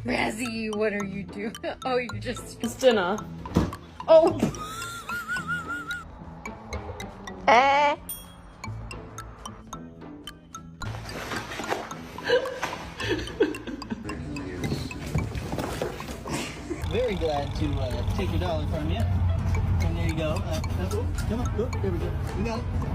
Razzie, what are you doing? Oh, you just... It's dinner. Oh! Very glad to take your dollar from you. And there you go. Come on. Oh, there we go. We got it.